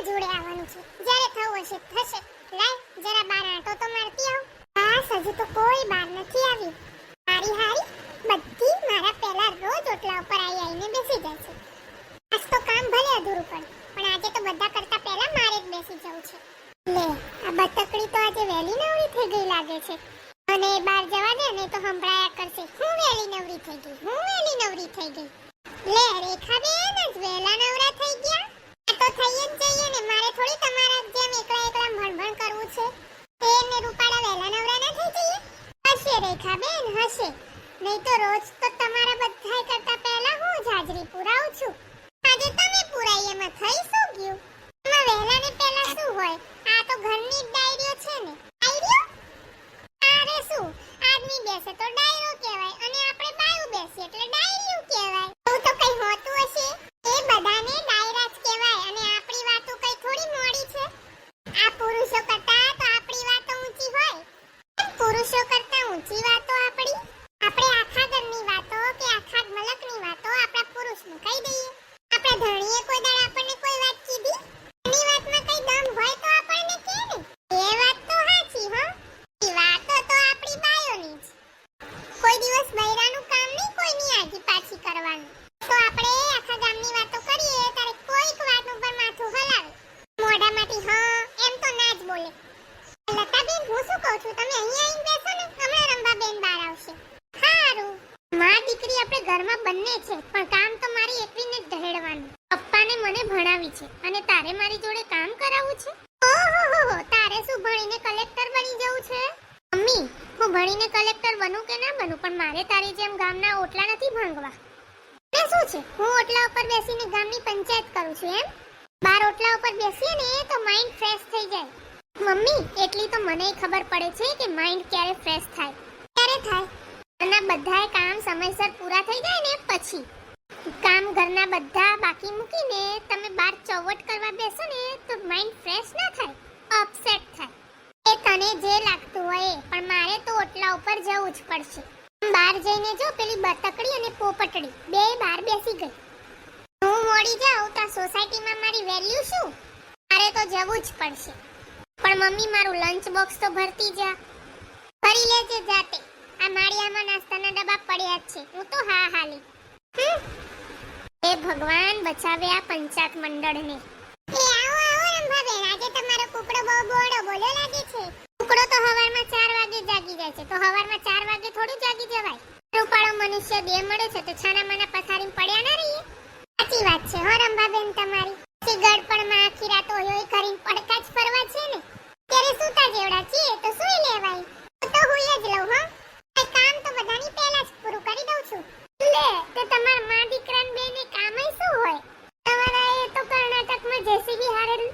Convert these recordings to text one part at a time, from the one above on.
જોડે આવવાનું છે. જ્યારે થવું હશે થશે. લાય જરા બાર આંટો તો મારતી આવ. બસ હજુ તો કોઈ બાર નથી આવ્યું. હારી હારી બધી મારા પહેલા રોજ ઓટલા ઉપર આવીને બેસી જાય છે. આજ તો કામ ભલે અધૂરું પડે પણ આજે તો બધા કરતા પહેલા મારે જ બેસી જવું છે. લે આ બતકડી તો આજે વહેલી નવરી થઈ ગઈ લાગે છે. અને બહાર જવા દે ને તો સંભળાયા કરશે હું વહેલી નવરી થઈ ગઈ, હું વહેલી નવરી થઈ ગઈ. લે રેખાબેન જ વહેલા નવરા થઈ ગયા. આ તો થઈ જ જઈએ ને, મારે થોડી તમારા જેમ એકલા એકલા ભણભણ કરવું છે. તેને રૂપાળા વહેલા નવરા ના થઈ જઈએ. હશે રેખાબેન હશે, નહીં તો રોજ તો તમારા બધાય કરતા પહેલા હું જ હાજરી પુરાવું છું. આજે તમે પુરાઈ એમાં થઈ શું ગયું? એમાં વહેલા ને પહેલા શું હોય? આ તો ઘરની જ ડાયરીઓ છે ને. ડાયરીઓ? અરે શું આદમી બેસે તો ડાયરો કહેવાય અને આપણે બાયું બેસીએ એટલે ડાયરીઓ કહેવાય. એવું તો કઈ હોતું હશે? એ બધાને ડાયરા જ કહેવાય અને આપણી વાતો કઈ થોડી મોડી છે. આ પુરુષો કરતા તો આપણી વાતો ઊંચી હોય. પુરુષો કરતા ઊંચી વાતો આપણે આખા ઘરની વાતો કે આખા મલકની વાતો આપણા પુરુષને કહી દઈએ. આપણા ધણીએ કોઈ દાડ આપણને કોઈ વાત કીધી? એની વાતમાં કઈ દમ હોય તો આપણને કહે ને. એ વાત તો સાચી હો. એ વાતો તો આપણી બાયોની જ. કોઈ દિવસ બૈરાનું કામ નહીં કોઈની આગી પાછી કરવાનું. તો આપણે આખા ગામની વાતો કરીએ ત્યારે કોઈક વાત ઉપર માથું હલાવે. મોઢામાંથી હા એમ તો ના જ બોલે. લતાબેન હું શું કહું છું, તમે અહીંયા આવીને બેસો ને, હમણાં રંભાબેન બહાર આવશે. હારું માં દીકરી આપણે ઘરમાં બંને છે પણ કામ તો મારી એકલીને જ ઢહેડવાનું. પપ્પાને મને ભણાવી છે અને તારે મારી જોડે કામ કરાવવું છે. ઓહો તારે શું ભણીને કલેક્ટર બની જવું છે? મમ્મી હું ભણીને કલેક્ટર બનું કે ના બનું પણ મારે તારી જેમ ગામના ઓટલા નથી ભાંગવા. ને શું છે હું ઓટલા ઉપર બેસીને ગામની પંચાયત કરું છું એમ? બાર ઓટલા ઉપર બેસીએ ને તો માઇન્ડ ફ્રેશ થઈ જાય. મમ્મી એટલી તો મને ખબર પડે છે કે માઇન્ડ ક્યારે ફ્રેશ થાય. ક્યારે થાય? ઘરના બધાય કામ સમયસર પૂરા થઈ જાય ને પછી. કામ ઘરના બધા બાકી મૂકીને તમે બાર ચૌવટ કરવા બેસો ને તો માઇન્ડ ફ્રેશ ના થાય, અપસેટ થાય. એ તને જે લાગતું હોય પણ મારે તો ઓટલા ઉપર જવું જ પડશે. બહાર જઈને જો પેલી બતકડી અને પોપટડી બે બહાર બેસી ગઈ. હું મોડી જાઉં તો સોસાયટીમાં મારી વેલ્યુ શું? મારે તો જવું જ પડશે. પણ મમ્મી મારું લંચ બોક્સ તો ભરતી જા. ભરી લેજે જાતે. આ માળિયામાં નાસ્તાના ડબ્બા પડ્યા જ છે, હું તો હા હાલી. એ ભગવાન બચાવે આ પંચાયત મંડળને. એ આવો આવો રંભાબેન, આજે તમારો કુકડો બહુ બોડો બોલ્યો લાગે છે. કુકડો તો હવારમાં 4 વાગે જાગી જાય છે, તો હવારમાં 4 વાગે થોડું જાગી જવાય. રૂપાળો મનુષ્ય બે મળે છે તો છાનામાના પથારીમાં પડ્યા ના રહીએ. સાચી વાત છે હો રંભાબેન તમારી. ગડપણમાં આખી રાત ઓયોય કરીને પડકા જ ફરવા છે ને. ત્યારે સૂતા જેવડા છીએ તો સૂઈ લેવાય. તો હુઈ જ લઉં હો. આ કામ તો બધાની પહેલા જ પૂરું કરી દઉં છું. લે તે તમાર માં દીકરાને બેને કામય શું હોય? તમારા એ તો કર્ણાટકમાં જેસીબી હારે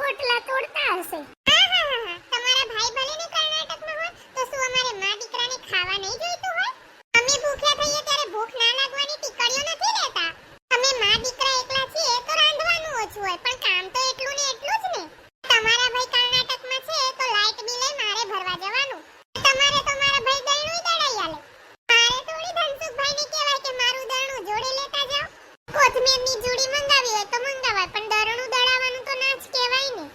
ઓટલા તોડતા હશે. હા તમારા ભાઈ ભલે ને કર્ણાટકમાં હોય તો શું અમારે માં દીકરાને ખાવા નહીં જોઈતું હોય? અમે ભૂખ્યા થઈએ ત્યારે ભૂખ ના લાગવાની ટીકડીઓ નથી લેતા. અમે માં દીકરા એકલા છીએ તો રાંધવાનું ઓછું હોય પણ કામ તો એટલું ને એટલું જ ને. તમારા ભાઈ કર્ણાટકમાં છે તો લાઈટ બિલ મારે ભરવા જવાનું. તમારે તો મારા ભાઈ દળનું દળાઈ આલે. મારે થોડી ધનસુખભાઈને કહેવાય કે મારું દળનું જોડે લેતા જાઓ. કોથમીરની જોડી મંગાવી હોય તો મંગાવાય પણ દળનું દળાવવાનું તો ના જ કહેવાય ને.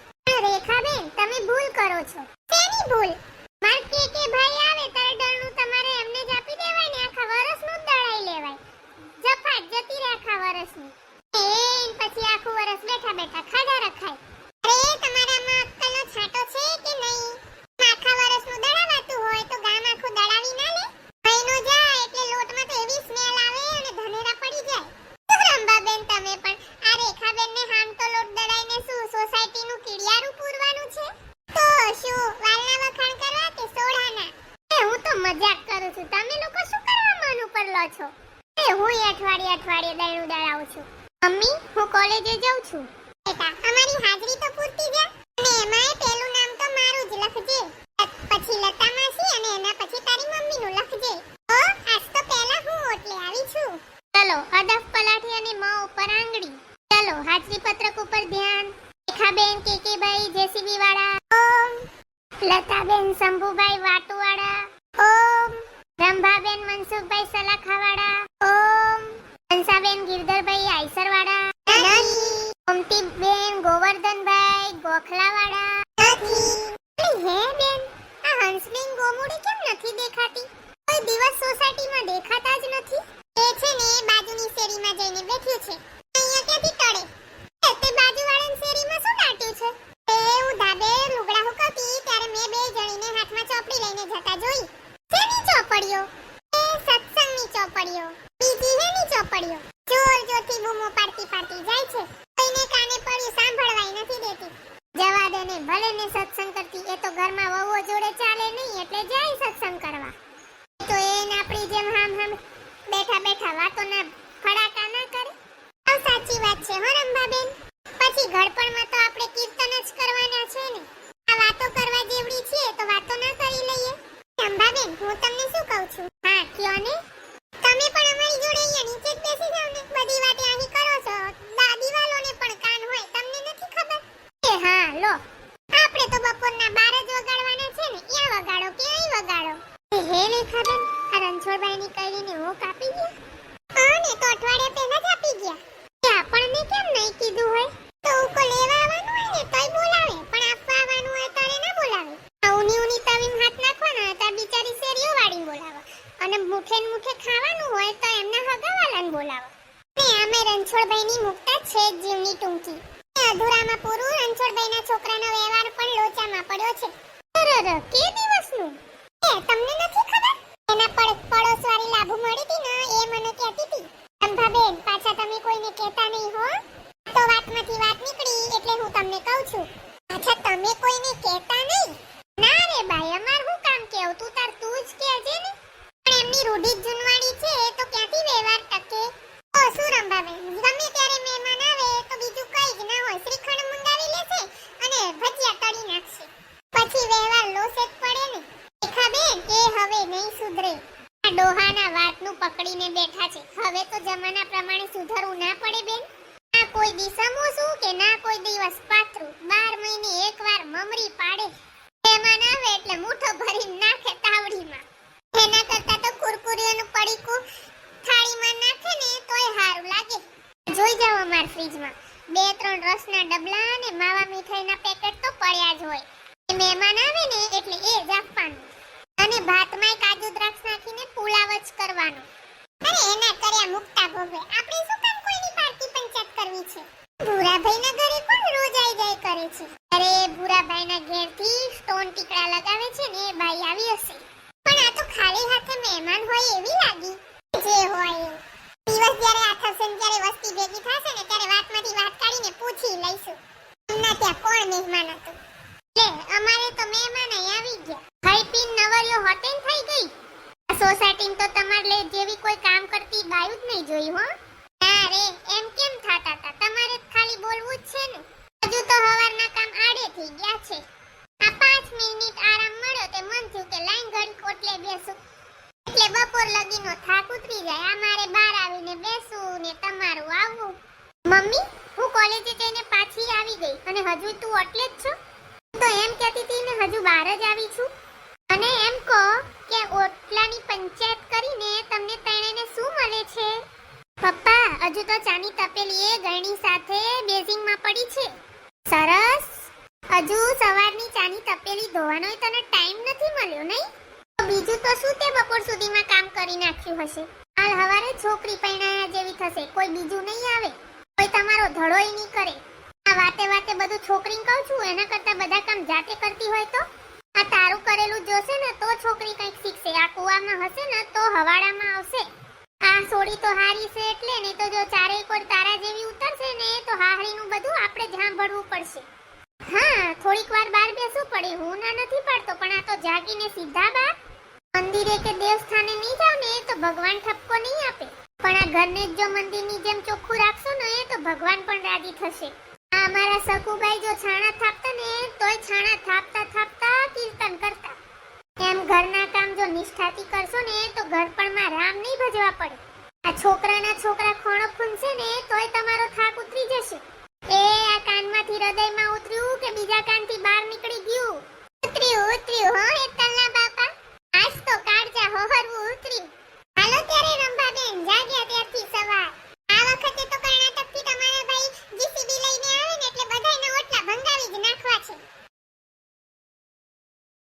રેખાબેન તમે ભૂલ કરો છો. શેની ભૂલ? માર કે ભાઈ આવે ત્યારે દળનું તમારે એમને જ આપી દેવાય ને, આખા વર્ષનું જ દળાઈ લેવાય. જફાટ જતી રહે આખા વર્ષની. પછી આખું વર્ષ બેઠા બેઠા ખાધા રખાય. અરે તમારામાં અક્કલનો છાંટો છે કે નહીં? આખા વર્ષનું દળાવાતું હોય તો ગામ આખું દળાવી ના લે? મહિનો જાય એટલે લોટમાં તો એવી સ્મેલ આવે અને ધનેરા પડી જાય. રંભાબેન તમે પણ આ રેખાબેનને હામ તો લોટ દળાઈને શું સોસાયટીનું કીડિયારું પૂરવાનું છે? તો શું વાલના વખાણ કરવા કે સોડાના? હું તો મજાક કરું છું. તમે લોકો શું કરવા મન ઉપર લો છો? હું અઠવાડિયે દળનું દળાવું છું. મમ્મી હું કોલેજે જાઉં છું. બેટા અમારી હાજરી તો પૂરતી જા અને એમાંય પહેલું નામ તો મારું જ લખજે. પછી લતા માસી અને એના પછી તારી મમ્મીનું લખજે. ઓ આજ તો પહેલા હું ઓટલે આવી છું. ચલો અદફ પલાઠી અને મ ઉપર આંગળી. ચલો હાજરી પત્રક ઉપર ધ્યાન. રેખાબેન કેકેભાઈ જેસીબી વાળા ઓમ. લતાબેન શંભુભાઈ વાટુવાળા ઓમ. રંભાબેન મનસુખભાઈ સલાખાવાળા ઓમ. હંસાબેન ગિરધરભાઈ આઈસરવાળા ઓમતીબેન ગોવર્ધનભાઈ ગોખલાવાળા નથી. હે બેન, આ હંસબેન ગોમુડી કેમ નથી દેખાતી? કોઈ દિવસ સોસાયટીમાં દેખાતા જ નથી. એ છે ને બાજુની શેરીમાં જઈને બેઠી છે. અહીંયા ક્યાંથી ટળે? તે બાજુવાળાની શેરીમાં શું દાટ્યું છે? હું ધાબે લુગડા હુકવતી ત્યારે મેં બે જણીને હાથમાં ચોપડી લઈને જતા જોઈ. શેની ચોપડીઓ? એ સત્સંગની ચોપડીઓ. બીજી હેની ચોપડીઓ? જોર જોરથી બૂમો પાડતી જાય છે. કોઈને કાને પડ્યું સાંભળવાય નથી દેતી. જવા દે ને, ભલે ને સત્સંગ કરતી, એ તો ઘરમાં વહુઓ જોડે ચાલે નહીં એટલે જાય સત્સંગ કરવા. તો એને આપણી જેમ હામ બેઠા બેઠા વાતોના ફડાકા ના કરે. આ સાચી વાત છે હો રંભાબેન. પછી ઘડપણમાં તો આપણે કીર્તન જ કરવાના છે ને. આ વાતો કરવા જેવડી છે તો વાતો ના કરી લઈએ. રંભાબેન, હું તમને શું કહું છું? હા કયો ને. તમે પણ અમારી જોડે અહીંયા નીચે જ બેસી જાવ ને. બધી વાતે અહીં કરો છો. દિવાલોને પણ કાન હોય, તમને નથી ખબર? એ હા લો, આપણે તો બપોરના 12 જ વગાડવાના છે ને. ત્યાં વગાડો કે અહીં વગાડો. હે લેખાબેન, આ રણછોડભાઈની કહીને હું કાપી ગયા. હા ને, તો અઠવાડિયા પહેલા જ આપી ગયા. એ આપણને કેમ નહીં કીધું હોય? તો ઉકો લેવા આવવાનું હોય ને તોય બોલાવે, પણ આપવા આવવાનું હોય તારે ના બોલાવે. આ ઉની તવીમ હાથ નાખવાના હતા, બિચારી શેરીઓ વાળી બોલાવે. અને મુઠે ને મુઠે ખાવાનું હોય તો એમના હગાવાલાને બોલાવે. ને અમે રણછોડભાઈની મુકતા છે જ જીવની ટૂંકી. અધૂરામાં પૂરું રણછોડભાઈના છોકરાનો વ્યવહાર પણ લોચામાં પડ્યો છે. અરર, કે દિવસનું? એ તમને નથી ખબર? એના પડોશવાળી લાભુ મળી હતી ને, એ મને કહેતી હતી. રંભાબેન, પાછા તમે કોઈને કહેતા નહીં હો. તો વાતમાંથી વાત નીકળી એટલે હું તમને કહું છું. પાછા તમે કોઈને કહેતા નહીં? ના રે ભાઈ, અમાર હું કામ કેવું? તું જ કહેજે ને. પણ એમની રૂઢી જ જૂનવાડી છે તો ક્યાંથી વ્યવહાર ટકે? ઓ શું રંભાબેન, ગમે ત્યારે મહેમાન આવે તો બીજું કઈ જ ના હોય, શ્રીખંડ મંગાવી લેશે અને ભજીયા તળી નાખશે. પછી વ્યવહાર લોસે જ પડે ને. રેખાબેન, એ હવે નહીં સુધરે. આ ડોહાના વાતનું પકડીને બેઠા છે. હવે તો જમાના પ્રમાણે સુધરવું ના પડે બેન. ના કોઈ દિવસમો શું કે ના કોઈ દિવસ પાત્રું. 12 મહિને એકવાર મમરી પાડે. મહેમાન આવે એટલે મૂઠો ભરીને નાખે તાવડીમાં. એના કરતા તો કુરકુરીઓનું પડીકું થાળીમાં નાખે ને તોય સારું લાગે. જોઈ જાવ અમાર ફ્રીજમાં 2-3 રસના ડબલા અને માવા મીઠાઈના પેકેટ તો પડ્યા જ હોય. એ મહેમાન આવે ને એટલે એ જ આપવાનું. અને ભાતમાં કાજુ દ્રાક્ષ નાખીને પુલાવ જ કરવાનો. અરે એના કર્યા મુક્તા ભોગવે. આપણે શું કામ કોઈની પાર્ટી પંચાયત કરવી છે? ભૂરાભાઈના ઘરે કોણ રોજ આઈ જાય કરે છે? અરે ભૂરાભાઈના ઘરેથી સ્ટોન ટીકડા લગાવે છે ને, એ બાઈ આવી હશે. પણ આ તો ખાલી હાથે મહેમાન હોય એવી લાગી. જે હોય એ દિવસ જ્યારે આ થશે ને ત્યારે વસ્તી ભેગી થશે ને ત્યારે વાતમાંથી વાત કાઢીને પૂછી લઈશું એમના ત્યાં કોણ મહેમાન હતું. લે, અમારે તો મહેમાન અહીં આવી ગયા. ખાઈ પીન નવરિયો હોટેલ થઈ ગઈ. આ સોસાયટીમાં તો તમાર લે જેવી કોઈ કામ કરતી બાયું જ નહીં જોઈ હો. ના રે, એમ કેમ થાતા હતા? તમારે ખાલી બોલવું જ છે ને. હજુ તો હવારના કામ આડે થઈ ગયા છે. આ 5 મિનિટ આરામ મળ્યો તે મન થયું કે લાઈન ઘડી કોટલે બેસું. એટલે બપોર લગીનો થાક ઉતરી જાય. આ મારે બહાર આવીને બેસું ને તમારું આવવું. મમ્મી, હું કોલેજે જઈને પાછી આવી ગઈ અને હજુ તું એટલે જ છો? તો એમ કહેતી હતી ને હજુ બહાર જ આવી છું. અને એમ કહો કે ઓટલાની પંચાયત કરીને તમને ત્રણેયને શું મળે છે? પપ્પા, હજુ તો ચાની તપેલી એ ગળણી સાથે બેઝિંગમાં પડી છે. સરસ. હજુ સવારની ચાની તપેલી ધોવાનો તને ટાઈમ નથી મળ્યો નહીં? બીજું તો શું તે બપોર સુધીમાં કામ કરી નાખ્યું હશે. હાલ હવારે છોકરી પૈણાયા જેવી થશે. કોઈ બીજું નહીં આવે, કોઈ તમારો ધડોય નહીં કરે. આ વાતે બધું છોકરીને કહું છું, એના કરતા બધા કામ જાતે કરતી હોય તો? આ તારું કરેલું જોશે ને તો છોકરી કંઈક શીખશે. આ કુવામાં હશે ને તો હવાડામાં આવશે. આ સોડી તો હારી છે એટલે, નહીં તો જો ચારેય કોઈ તારા જેવી ઉતરશે ને તો હાહરીનું બધું આપણે જ સાંભળવું પડશે. હા, થોડીક વાર બહાર બેસવું પડે. હું ના નથી પાડતો, પણ આ તો જાગીને સીધા બહાર. મંદિરે કે દેવસ્થાને નહીં જાવ ને તો ભગવાન ઠપકો નહીં આપે. પણ આ ઘરને જ જો મંદિરની જેમ ચોખ્ખું રાખશો ને તો ભગવાન પણ રાજી થશે. આ અમારા સકુબાઈ જો છાણા થાપતા ને તોય છાણા થાપતા કીર્તન કરતા. એમ ઘરના કામ જો નિષ્ઠાથી કરશો ને તો ઘરપણમાં રામ નહીં ભજવા પડે. આ છોકરા ખોણો ખૂંદશે ને તોય તમારો થાક ઉતરી જશે. એ આ કાનમાંથી હૃદયમાં ઉતર્યું કે બીજા કાનથી બહાર નીકળી ગયું? ઉતર્યું હો હેતલના બાપા. આજ તો કાળજા હોહરવું ઉતર્યું. હાલો ત્યારે રંભાબેન, જાગ્યા ત્યારથી સવાર. આ વખતે તો કર્ણાટકથી તમારા ભાઈ જીસીબી લઈને આવે ને એટલે બધાયના ઓટલા ભંગાવી જ નાખો. છે